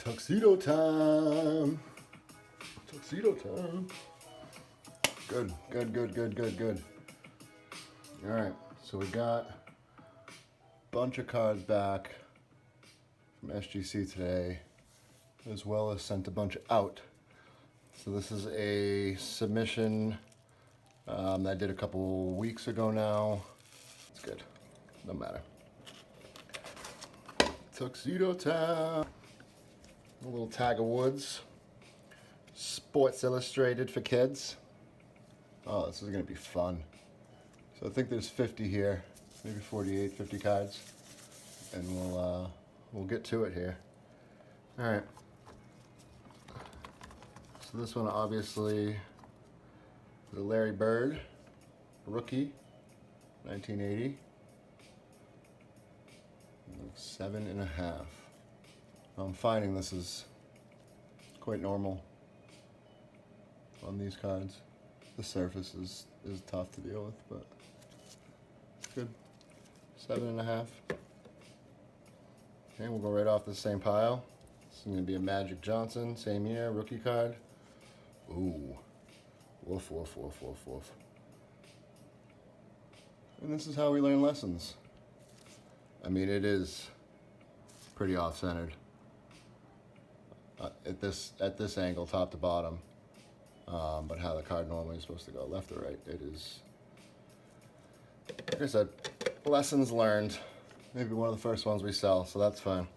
Tuxedo time. Tuxedo time. Good, good, good, good, good, good. All right, so we got a bunch of cards back from SGC today, as well as sent a bunch out. So this is a submission that I did a couple weeks ago now. It's good, no matter. Tuxedo time. A little Tiger Woods. Sports Illustrated for kids. Oh, this is gonna be fun. So I think there's 50 here, maybe 48, 50 cards. And we'll get to it here. All right. So this one obviously is a Larry Bird, rookie, 1980. 7.5. I'm finding this is quite normal on these cards. The surface is tough to deal with, but it's good. 7.5. Okay, we'll go right off the same pile. This is going to be a Magic Johnson, same year, rookie card. Ooh, woof, woof, woof, woof, woof. And this is how we learn lessons. I mean, it is pretty off-centered at this angle, top to bottom. But how the card normally is supposed to go, left or right, it is, like I said, lessons learned. Maybe one of the first ones we sell, so that's fine.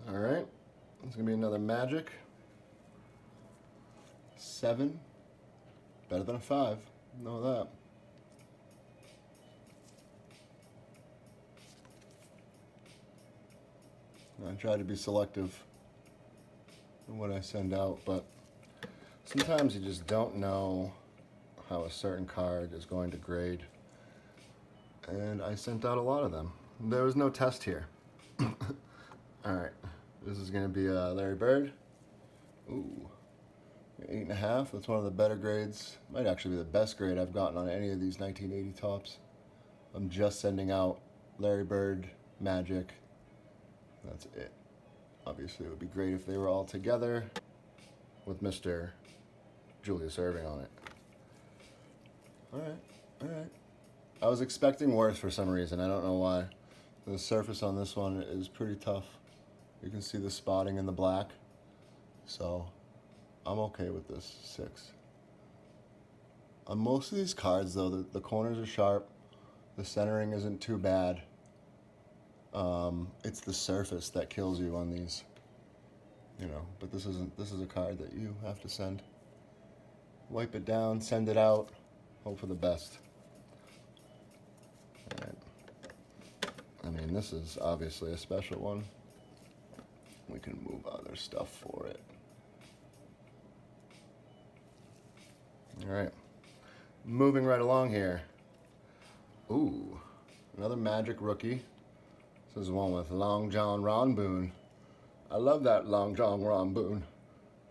All right, it's gonna be another Magic. 7, better than a 5, know that. I try to be selective in what I send out, but sometimes you just don't know how a certain card is going to grade. And I sent out a lot of them. There was no test here. All right, this is gonna be Larry Bird. Ooh, 8.5, that's one of the better grades. Might actually be the best grade I've gotten on any of these 1980 tops. I'm just sending out Larry Bird, Magic. That's it. Obviously, it would be great if they were all together with Mr. Julius Erving on it. All right, all right. I was expecting worse for some reason. I don't know why. The surface on this one is pretty tough. You can see the spotting in the black. So I'm okay with this 6. On most of these cards, though, the corners are sharp. The centering isn't too bad. It's the surface that kills you on these, you know, but this is a card that you have to send. Wipe it down, send it out, hope for the best. All right. I mean, this is obviously a special one. We can move other stuff for it. All right, moving right along here. Ooh, another Magic rookie. This is one with Long John Ron Boone. I love that Long John Ron Boone.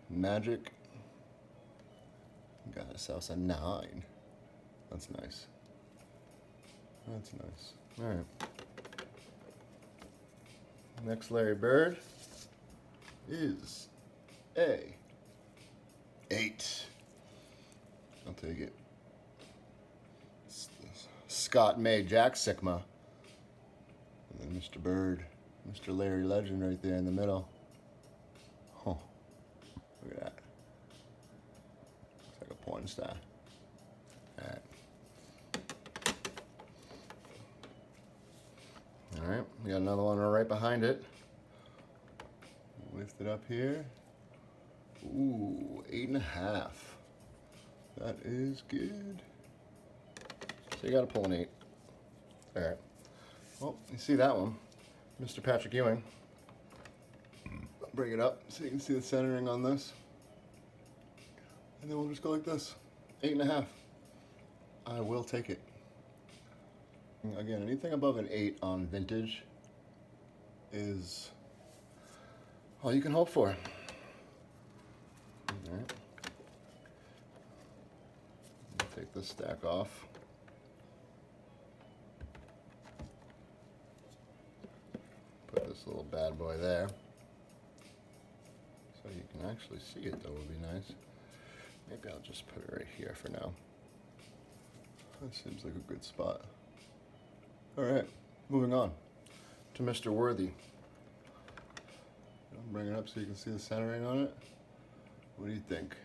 Magic. Got ourselves a 9. That's nice. That's nice. All right. Next Larry Bird is a 8. I'll take it. Scott May Jack Sigma. And then Mr. Bird, Mr. Larry Legend right there in the middle. Oh, look at that. Looks like a porn star. All right. All right, we got another one right behind it. Lift it up here. Ooh, 8.5. That is good. So you gotta pull an 8. All right. Well, you see that one, Mr. Patrick Ewing. I'll bring it up so you can see the centering on this. And then we'll just go like this, 8.5. I will take it. Again, anything above an 8 on vintage is all you can hope for. All right. Take this stack off. Put this little bad boy there. can actually see it, though, would be nice. Maybe I'll just put it right here for now. That seems like a good spot. All right, moving on to Mr. Worthy. I'll bring it up so you can see the centering on it. What do you think?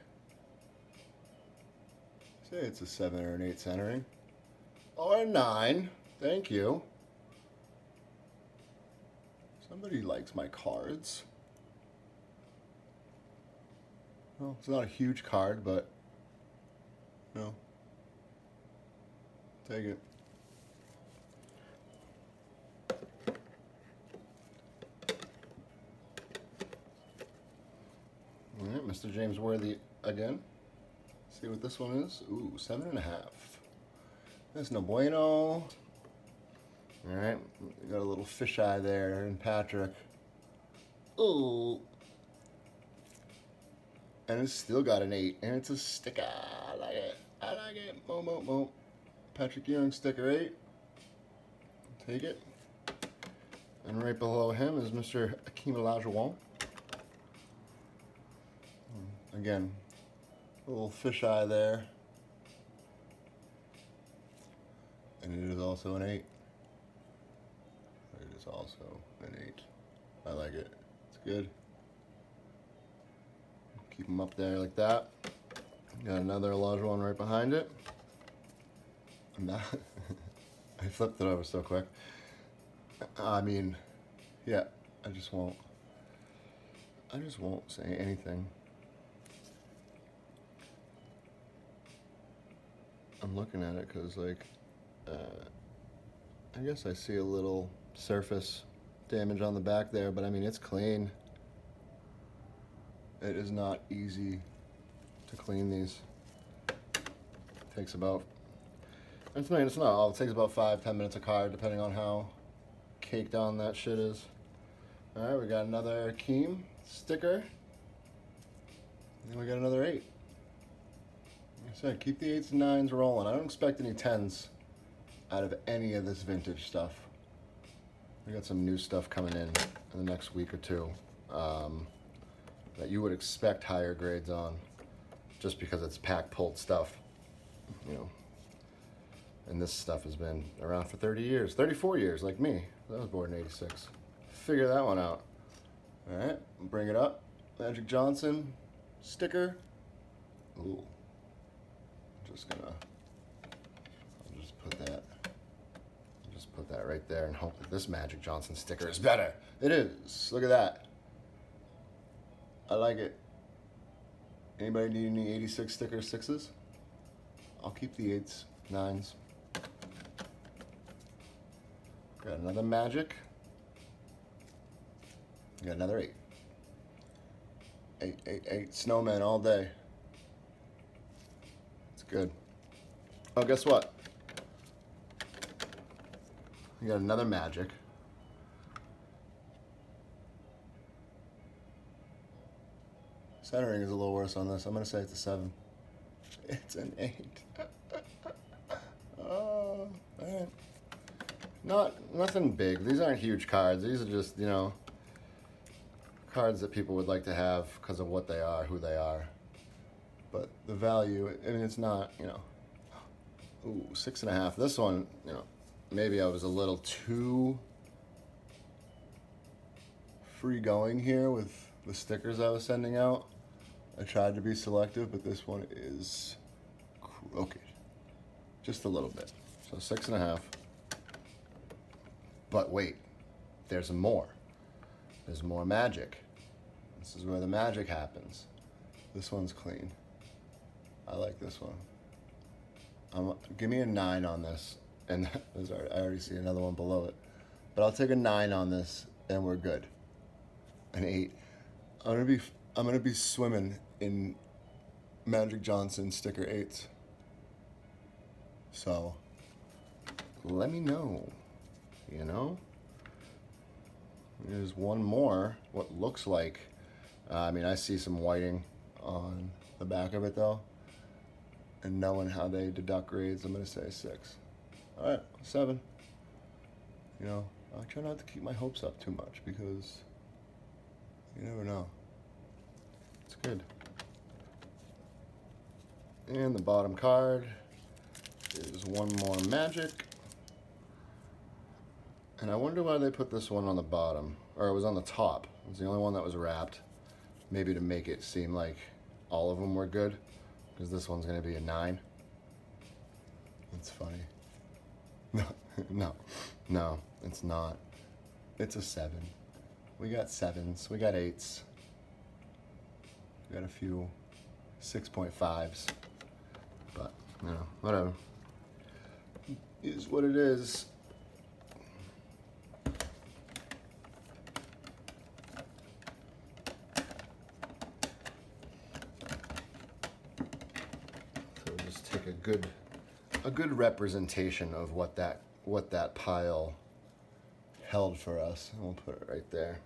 Say it's a 7 or an 8 centering. Or a 9. Thank you. Somebody likes my cards. Well, it's not a huge card, but no. Take it. All right, Mr. James Worthy again. See what this one is. Ooh, 7.5. That's no bueno. All right, we got a little fisheye there in Patrick. Ooh. And it's still got an 8, and it's a sticker. I like it. I like it. Mo, mo, mo. Patrick Ewing, sticker 8. Take it. And right below him is Mr. Akeem Olajuwon. Again, a little fisheye there. And it is also an 8. It is also an 8. I like it. It's good. Keep them up there like that. Got another Olajuwon right behind it. I flipped it over so quick. I mean, yeah, I just won't say anything. I'm looking at it because, like, I guess I see a little surface damage on the back there, but I mean, it's clean. It is not easy to clean these. It takes about, it's not all, it takes about 5-10 minutes a card, depending on how caked on that shit is. All right, we got another Akeem sticker. And then we got another 8. Like I said, keep the 8s and 9s rolling. I don't expect any 10s out of any of this vintage stuff. We got some new stuff coming in the next week or two that you would expect higher grades on, just because it's pack pulled stuff, you know. And this stuff has been around for 30 years, 34 years, like me. I was born in '86. Figure that one out. All right, bring it up. Magic Johnson sticker. Ooh. I'll just put that right there and hope that this Magic Johnson sticker is better. It is. Look at that. I like it. Anybody need any 86 sticker 6s? I'll keep the 8s, 9s. Got another Magic. Got another 8. 8, 8, 8. Snowman all day. It's good. Oh, guess what? We got another Magic. Centering is a little worse on this. I'm going to say it's a 7. It's an 8. Oh, all right. Nothing big. These aren't huge cards. These are just, you know, cards that people would like to have because of what they are, who they are. But the value, I mean, it's not, you know. Ooh, 6.5. This one, you know, maybe I was a little too free going here with the stickers I was sending out. I tried to be selective, but this one is crooked. Just a little bit. So 6.5. But wait, there's more. There's more Magic. This is where the magic happens. This one's clean. I like this one. Give me a 9 on this. And I already see another one below it. But I'll take a 9 on this, and we're good. An 8. I'm gonna be swimming in Magic Johnson sticker 8s. So let me know. You know. There's one more. What looks like. I mean, I see some whiting on the back of it though. And knowing how they deduct grades, I'm gonna say 6. All right, 7. You know, I try not to keep my hopes up too much because you never know. That's good. And the bottom card is one more magic. And I wonder why they put this one on the bottom, or it was on the top. It was the only one that was wrapped, maybe to make it seem like all of them were good, because this one's going to be a 9. That's funny. No, it's not. It's a 7. We got 7s, we got 8s, we got a few 6.5s, but you know, whatever. It is what it is. So we'll just take a good representation of what that pile held for us, and we'll put it right there.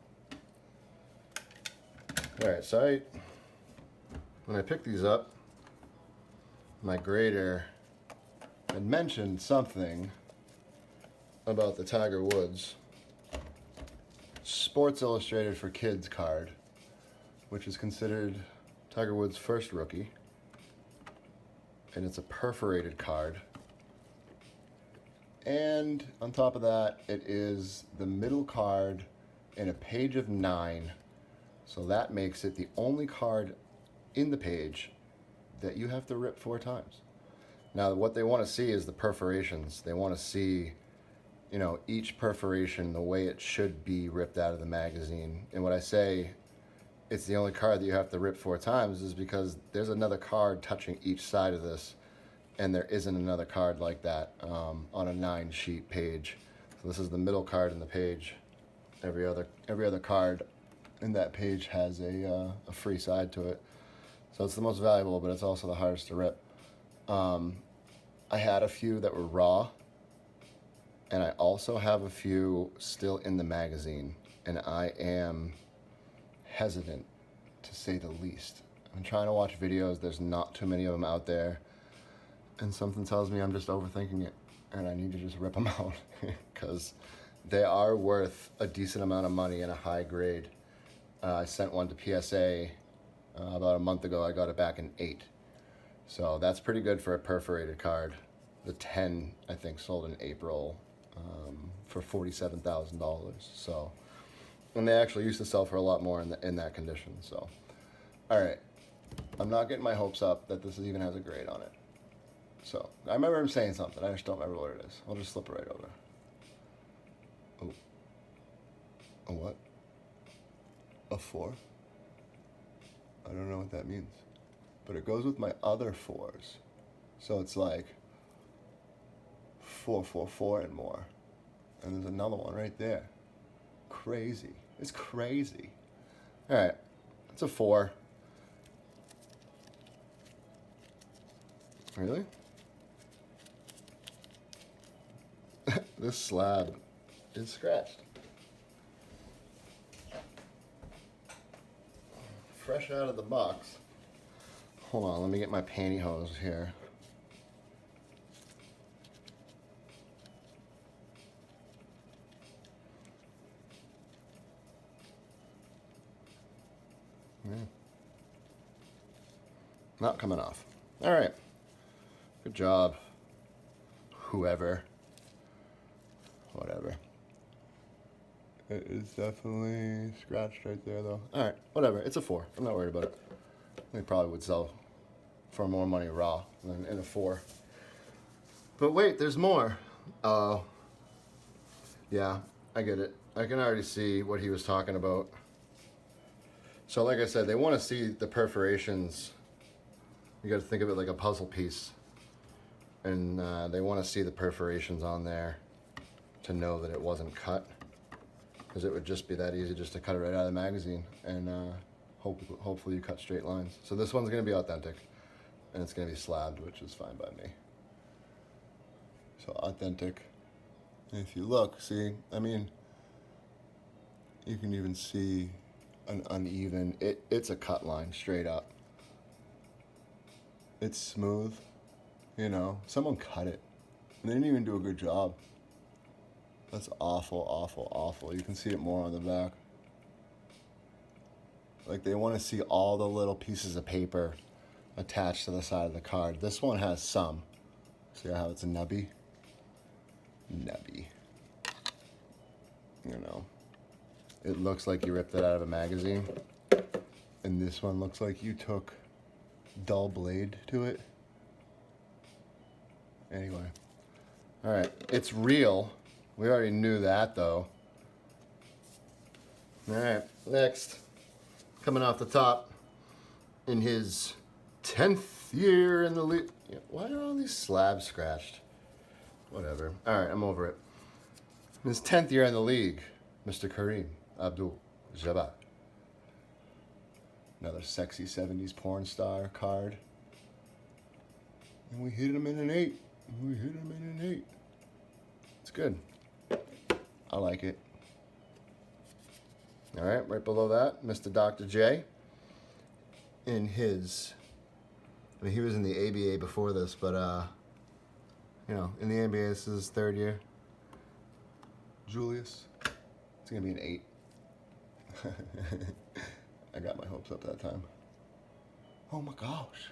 All right, so when I picked these up, my grader had mentioned something about the Tiger Woods Sports Illustrated for Kids card, which is considered Tiger Woods' first rookie, and it's a perforated card. And on top of that, it is the middle card in a page of 9. So that makes it the only card in the page that you have to rip 4 times. Now, what they want to see is the perforations. They want to see, you know, each perforation the way it should be ripped out of the magazine. And what I say, it's the only card that you have to rip 4 times, is because there's another card touching each side of this, and there isn't another card like that on a 9-sheet page. So this is the middle card in the page. Every other card in that page has a free side to it. So it's the most valuable, but it's also the hardest to rip. I had a few that were raw, and I also have a few still in the magazine, and I am hesitant, to say the least. I'm trying to watch videos. There's not too many of them out there, and something tells me I'm just overthinking it, and I need to just rip them out because they are worth a decent amount of money in a high grade. I sent one to PSA about a month ago. I got it back in 8. So that's pretty good for a perforated card. The 10, I think, sold in April for $47,000. So, and they actually used to sell for a lot more in that condition. So, all right, I'm not getting my hopes up that this even has a grade on it. So I remember him saying something. I just don't remember what it is. I'll just flip it right over. Oh, a what? A 4? I don't know what that means, but it goes with my other 4s. So it's like 4, 4, 4 and more. And there's another one right there. Crazy. It's crazy. All right, it's a 4. Really? This slab is scratched. Fresh out of the box. Hold on, let me get my pantyhose here. Yeah. Not coming off. All right. Good job. Whoever. Whatever. It is definitely scratched right there, though. All right, whatever. It's a 4. I'm not worried about it. They probably would sell for more money raw than in a 4. But wait, there's more. Yeah, I get it. I can already see what he was talking about. So like I said, they want to see the perforations. You got to think of it like a puzzle piece. And they want to see the perforations on there to know that it wasn't cut. Because it would just be that easy just to cut it right out of the magazine, and hopefully you cut straight lines. So this one's going to be authentic, and it's going to be slabbed, which is fine by me. So authentic. And if you look, see, I mean, you can even see an uneven, it's a cut line straight up. It's smooth, you know, someone cut it. And they didn't even do a good job. That's awful, awful, awful. You can see it more on the back. Like they want to see all the little pieces of paper attached to the side of the card. This one has some. See how it's a nubby? Nubby. You know, it looks like you ripped it out of a magazine. And this one looks like you took dull blade to it. Anyway. Alright, it's real. We already knew that though. Alright, next. Coming off the top. In his 10th year in the league. Why are all these slabs scratched? Whatever. Alright, I'm over it. In his 10th year in the league, Mr. Kareem Abdul-Jabbar. Another sexy 70s porn star card. And we hit him in an 8. We hit him in an 8. It's good. I like it. All right, right below that, Mr. Dr. J. In his, I mean, he was in the ABA before this, but, you know, in the ABA, this is his 3rd year. Julius. It's going to be an 8. I got my hopes up that time. Oh my gosh.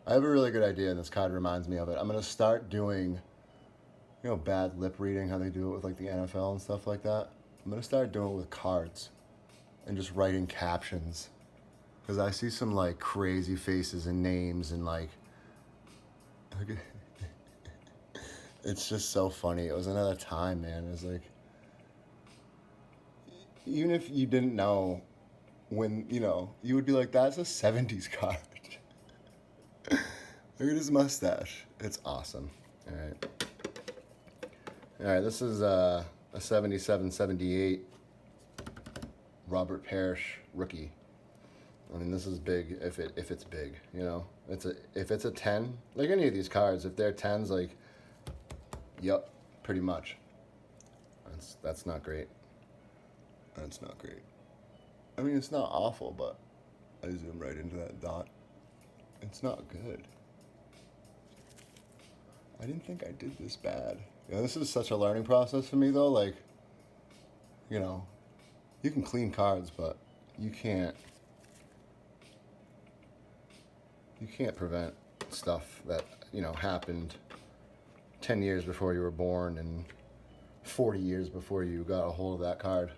I have a really good idea, and this card reminds me of it. I'm going to start doing, you know, bad lip reading, how they do it with like the NFL and stuff like that. I'm going to start doing it with cards and just writing captions. Because I see some like crazy faces and names and like, it's just so funny. It was another time, man. It was like, even if you didn't know, when, you know, you would be like, that's a 70s card. Look at his mustache. It's awesome. All right. All right, this is a 77-78 Robert Parrish rookie. I mean, this is big if it's big, you know. If it's a 10, like any of these cards, if they're 10s, like, yep, pretty much. That's not great. That's not great. I mean, it's not awful, but I zoom right into that dot. It's not good. I didn't think I did this bad. You know, this is such a learning process for me, though. Like, you know, you can clean cards, but you can't prevent stuff that, you know, happened 10 years before you were born and 40 years before you got a hold of that card.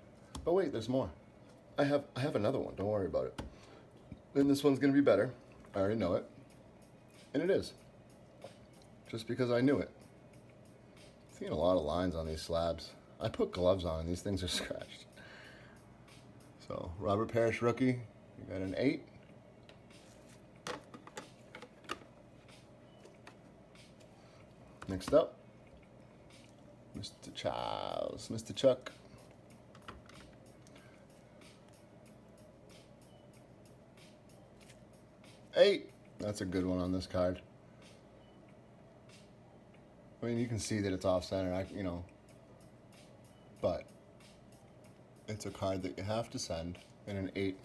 But wait, there's more. I have another one. Don't worry about it. And this one's going to be better. I already know it. And it is. Just because I knew it. I'm seeing a lot of lines on these slabs. I put gloves on and these things are scratched. So, Robert Parrish rookie. You got an 8. Next up, Mr. Charles, Mr. Chuck. Eight. That's a good one on this card. I mean, you can see that it's off-center, you know, but it's a card that you have to send, and an 8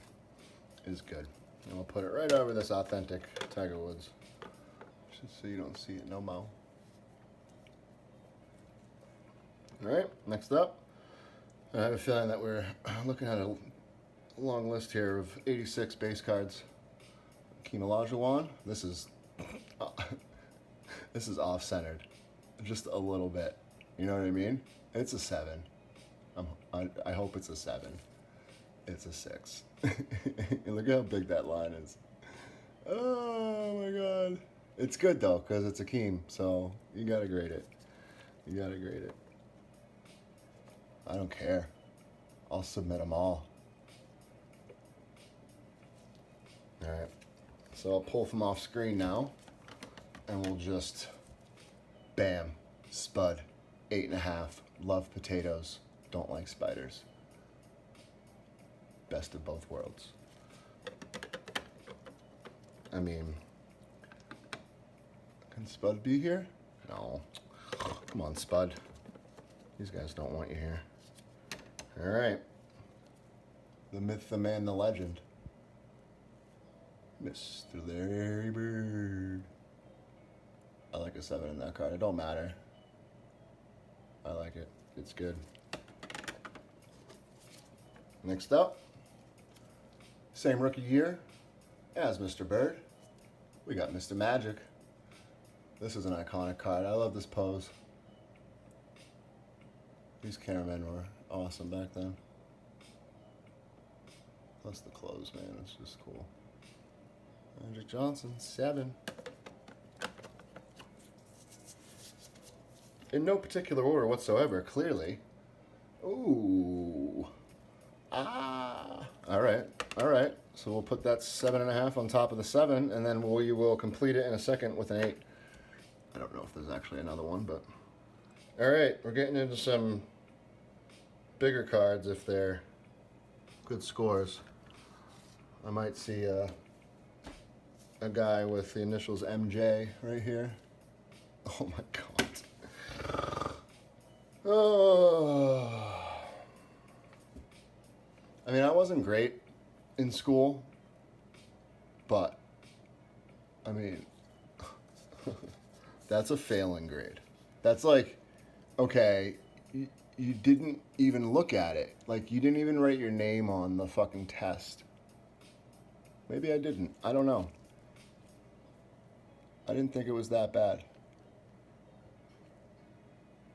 is good. And we'll put it right over this authentic Tiger Woods, just so you don't see it no more. All right, next up, I have a feeling that we're looking at a long list here of 86 base cards. Hakeem Olajuwon. This is off-centered, just a little bit. You know what I mean? It's a 7. I hope it's a 7. It's a 6. And look at how big that line is. Oh my God! It's good though, because it's Hakeem, so you gotta grade it. You gotta grade it. I don't care. I'll submit them all. All right. So I'll pull from off screen now, and we'll just, bam, Spud, 8.5. Love potatoes, don't like spiders. Best of both worlds. I mean, can Spud be here? No. Come on, Spud. These guys don't want you here. All right. The myth, the man, the legend. Mr. Larry Bird. I like a 7 in that card. It don't matter. I like it. It's good. Next up, Same rookie year as Mr. Bird. We got Mr. Magic. This is an iconic card. I love this pose. These cameramen were awesome back then. Plus the clothes, man. It's just cool. Magic Johnson, 7. In no particular order whatsoever, clearly. Ooh. Ah. All right. All right. So we'll put that 7.5 on top of the 7, and then we will complete it in a second with an 8. I don't know if there's actually another one, but... All right. We're getting into some bigger cards if they're good scores. I might see a guy with the initials MJ right here. Oh my God. Oh. I mean, I wasn't great in school, but I mean, that's a failing grade. That's like, okay, you didn't even look at it. Like, you didn't even write your name on the fucking test. Maybe I didn't. I don't know. I didn't think it was that bad.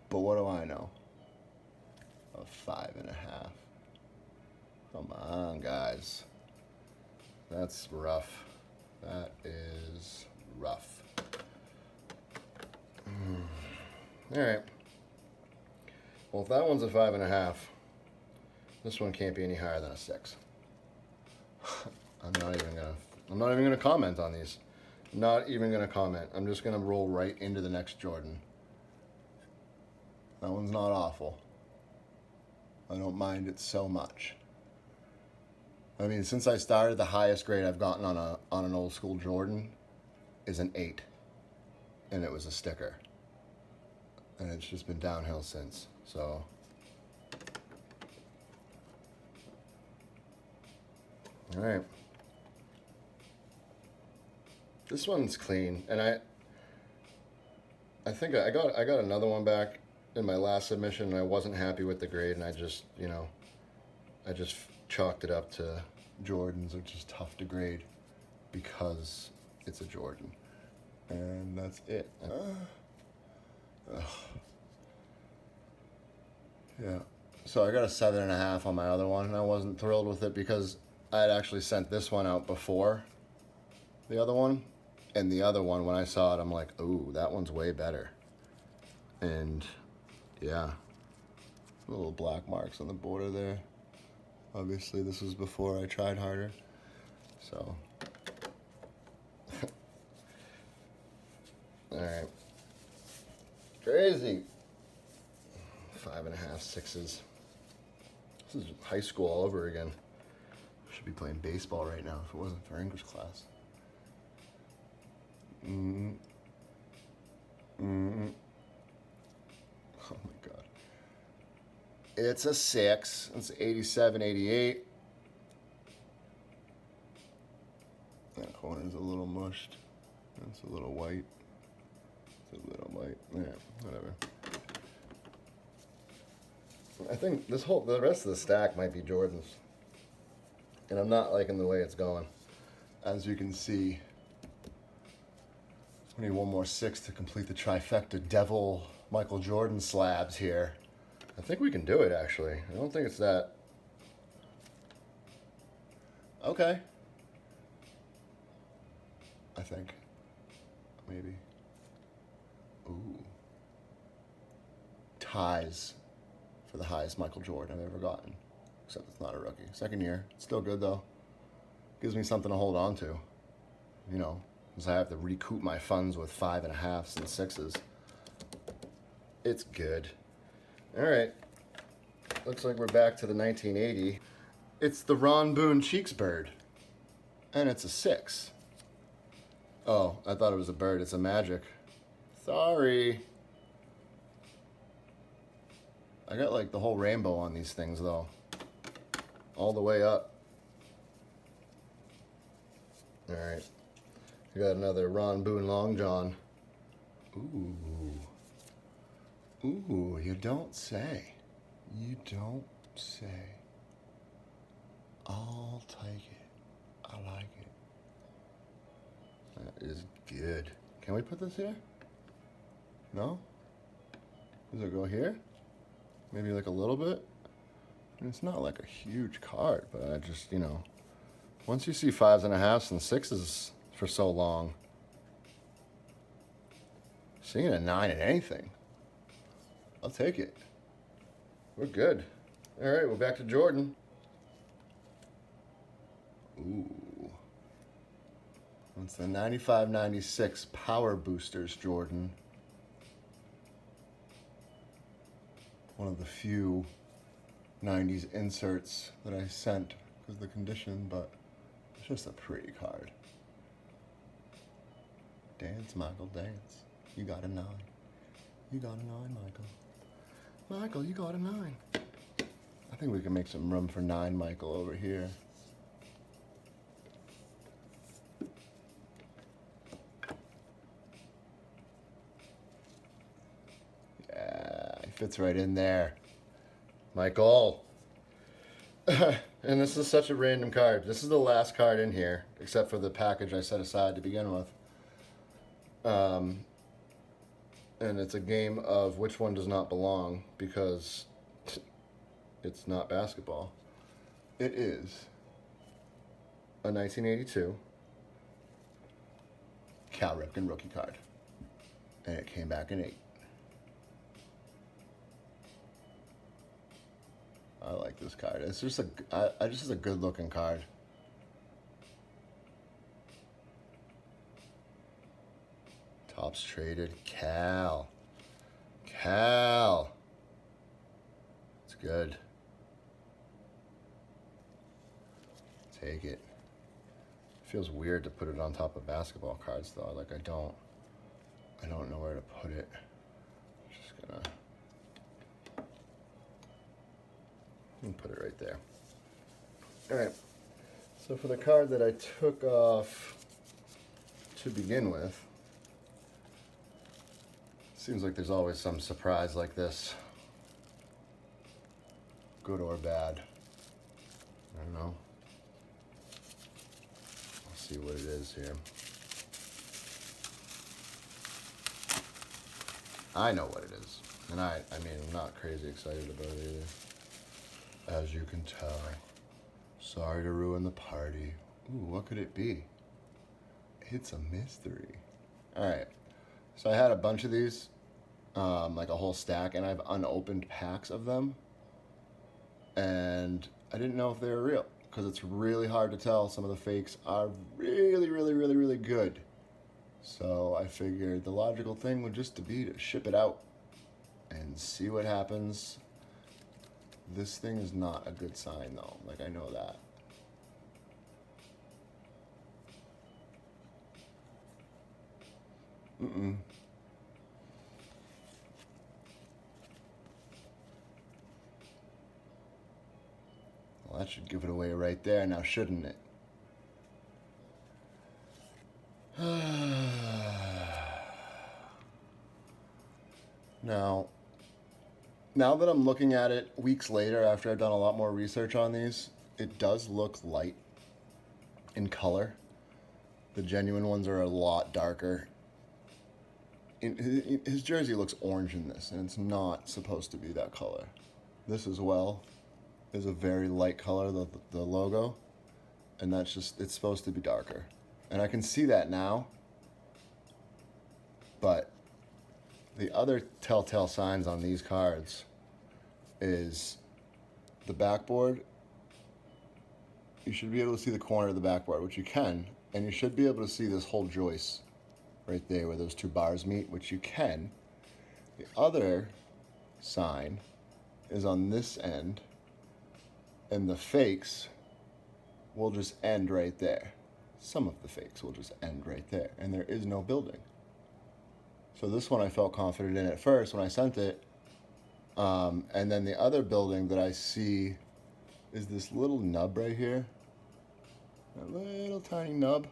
But what do I know? A 5.5. Come on, guys. That's rough. That is rough. All right. Well, if that one's a 5.5, this one can't be any higher than a 6. I'm not even gonna comment on these. Not even gonna comment. I'm just gonna roll right into the next Jordan. That one's not awful. I don't mind it so much. I mean, since I started, the highest grade I've gotten on an old school Jordan is an 8, and it was a sticker, and it's just been downhill since. So, all right. This one's clean, and I think I got another one back in my last submission, and I wasn't happy with the grade, and I just chalked it up to Jordans, which is tough to grade because it's a Jordan, and that's it. Yeah. So I got a 7.5 on my other one, and I wasn't thrilled with it because I had actually sent this one out before the other one. And the other one, when I saw it, I'm like, ooh, that one's way better. And yeah, little black marks on the border there. Obviously, this was before I tried harder. So, all right. Crazy. 5.5, 6s. This is high school all over again. I should be playing baseball right now if it wasn't for English class. Oh my God. It's a 6. It's 87, 88. That corner's a little mushed. It's a little white. It's a little white. Yeah, whatever. I think the rest of the stack might be Jordans. And I'm not liking the way it's going. As you can see, we need one more 6 to complete the trifecta Devil Michael Jordan slabs here. I think we can do it, actually. I don't think it's that. Okay. I think. Maybe. Ooh. Ties for the highest Michael Jordan I've ever gotten. Except it's not a rookie. Second year. It's still good, though. Gives me something to hold on to. You know. Because I have to recoup my funds with 5.5s and 6s. It's good. All right. Looks like we're back to the 1980. It's the Ron Boone Cheeks bird. And it's a 6. Oh, I thought it was a bird. It's a Magic. Sorry. I got like the whole rainbow on these things, though. All the way up. All right. We got another Ron Boone Long John. Ooh. Ooh, you don't say. You don't say. I'll take it. I like it. That is good. Can we put this here? No? Does it go here? Maybe like a little bit? And it's not like a huge card, but I just, you know, once you see 5s and a halves and 6s for so long, seeing a 9 in anything, I'll take it. We're good. All right, we're back to Jordan. Ooh. It's the 95-96 Power Boosters Jordan. One of the few 90s inserts that I sent because of the condition, but it's just a pretty card. Dance, Michael, dance. You got a 9. You got a 9, Michael. Michael, you got a 9. I think we can make some room for 9 Michael over here. Yeah, he fits right in there. Michael. And this is such a random card. This is the last card in here, except for the package I set aside to begin with. And it's a game of which one does not belong, because it's not basketball. It is a 1982 Cal Ripken rookie card. And it came back in 8. I like this card. It's just just is a good looking card. Tops traded. Cal. It's good. Take it. Feels weird to put it on top of basketball cards though. Like I don't know where to put it. Just gonna put it right there. All right. So for the card that I took off to begin with, seems like there's always some surprise like this, good or bad. I don't know. I'll see what it is here. I know what it is, and I mean, I'm not crazy excited about it either. As you can tell. Sorry to ruin the party. Ooh, what could it be? It's a mystery. All right. So I had a bunch of these, like a whole stack, and I have unopened packs of them. And I didn't know if they were real, because it's really hard to tell. Some of the fakes are really, really, really, really good. So I figured the logical thing would just be to ship it out and see what happens. This thing is not a good sign though, like I know that. Well, that should give it away right there now, shouldn't it? Now that I'm looking at it weeks later after I've done a lot more research on these, it does look light in color. The genuine ones are a lot darker. His jersey looks orange in this, and it's not supposed to be that color. This as well is a very light color, the logo, and that's just, it's supposed to be darker. And I can see that now, but the other telltale signs on these cards is the backboard. You should be able to see the corner of the backboard, which you can, and you should be able to see this whole joist right there where those two bars meet, which you can. The other sign is on this end, and the fakes will just end right there. Some of the fakes will just end right there, and there is no building. So this one I felt confident in at first when I sent it. And then the other building that I see is this little nub right here. That little tiny nub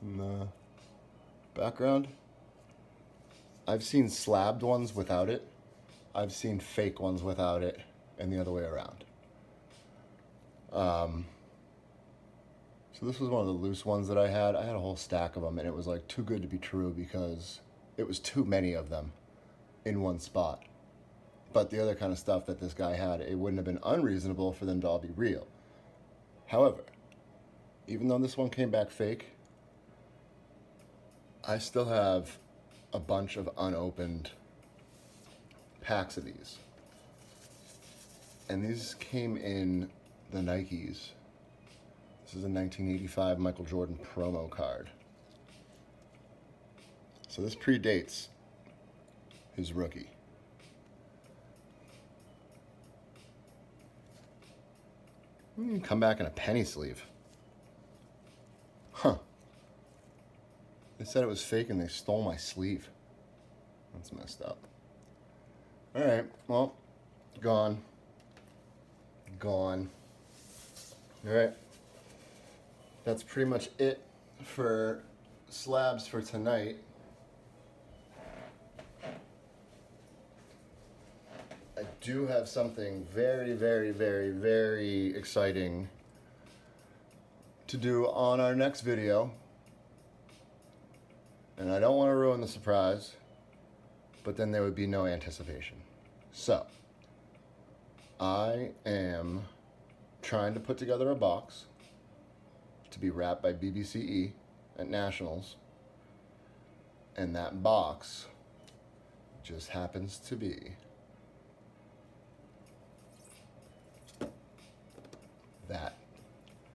in the background. I've seen slabbed ones without it. I've seen fake ones without it, and the other way around. So So this was one of the loose ones that I had. I had a whole stack of them, and it was like too good to be true because it was too many of them in one spot. But the other kind of stuff that this guy had, it wouldn't have been unreasonable for them to all be real. However, even though this one came back fake, I still have a bunch of unopened packs of these. And these came in the Nikes. This is a 1985 Michael Jordan promo card. So this predates his rookie. Come back in a penny sleeve. Huh. They said it was fake and they stole my sleeve. That's messed up. Alright, well, gone. Gone. Alright. That's pretty much it for slabs for tonight. I do have something very, very, very, very exciting to do on our next video. And I don't want to ruin the surprise, but then there would be no anticipation. So, I am trying to put together a box to be wrapped by BBCE at Nationals. And that box just happens to be that.